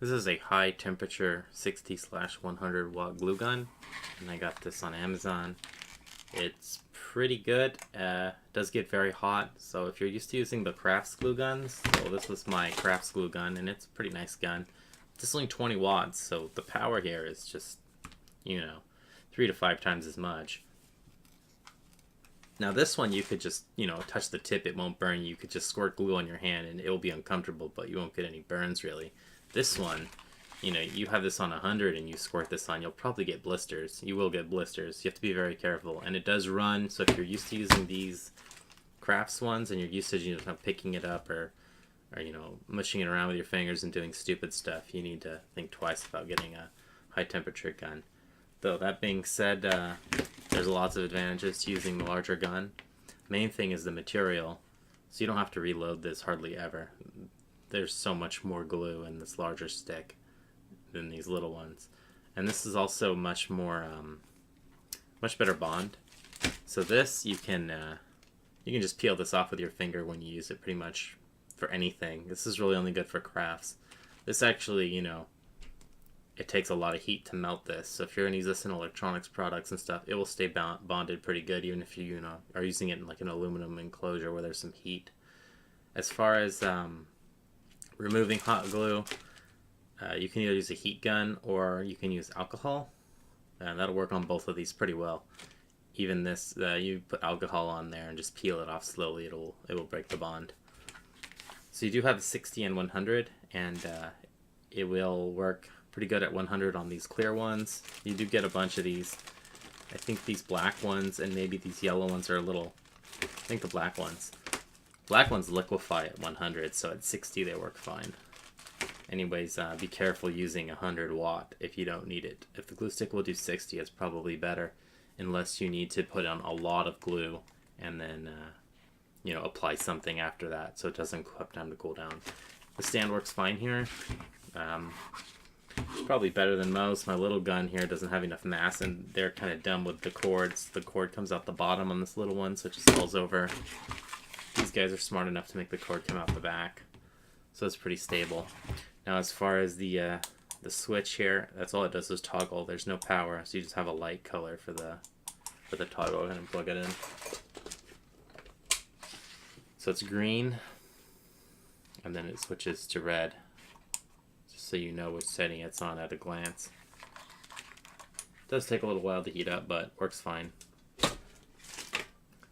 This is a high temperature 60/100 watt glue gun, and I got this on Amazon. It's pretty good. Does get very hot, so if you're used to using the Crafts glue guns, so this was my Crafts glue gun, and it's a pretty nice gun. It's only 20 watts, so the power here is just, 3 to 5 times as much. Now this one you could just, touch the tip, it won't burn you. You could just squirt glue on your hand and it will be uncomfortable, but you won't get any burns really. This one, you have this on 100 and you squirt this on, you'll probably get blisters. You will get blisters. You have to be very careful. And it does run, so if you're used to using these Crafts ones and you're used to picking it up or mushing it around with your fingers and doing stupid stuff, you need to think twice about getting a high temperature gun. Though that being said, there's lots of advantages to using the larger gun. Main thing is the material, so you don't have to reload this hardly ever. There's so much more glue in this larger stick than these little ones, and this is also much better bond. So this you can just peel this off with your finger when you use it pretty much for anything. This is really only good for crafts. This actually, it takes a lot of heat to melt this, so if you're going to use this in electronics products and stuff, it will stay bonded pretty good even if you are using it in like an aluminum enclosure where there's some heat. As far as removing hot glue, you can either use a heat gun or you can use alcohol, and that'll work on both of these pretty well. Even this, you put alcohol on there and just peel it off slowly, it will break the bond. So you do have the 60 and 100, and it will work pretty good at 100 on these clear ones. You do get a bunch of these. I think these black ones and maybe these yellow ones are a little, I think the black ones liquefy at 100, so at 60 they work fine. Anyways, be careful using 100 watt if you don't need it. If the glue stick will do 60, it's probably better, unless you need to put on a lot of glue and then apply something after that so it doesn't have time to cool down. The stand works fine here. Probably better than most. My little gun here doesn't have enough mass, and they're kind of dumb with the cords. The cord comes out the bottom on this little one, so it just falls over. These guys are smart enough to make the cord come out the back, so it's pretty stable. Now as far as the switch here, that's all it does is toggle. There's no power, so you just have a light color for the toggle and plug it in. So it's green, and then it switches to red, so you know which setting it's on at a glance. It does take a little while to heat up, but works fine.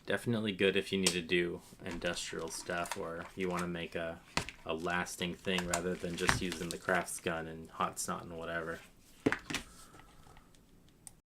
Definitely good if you need to do industrial stuff or you want to make a lasting thing rather than just using the Crafts gun and hot snot and whatever.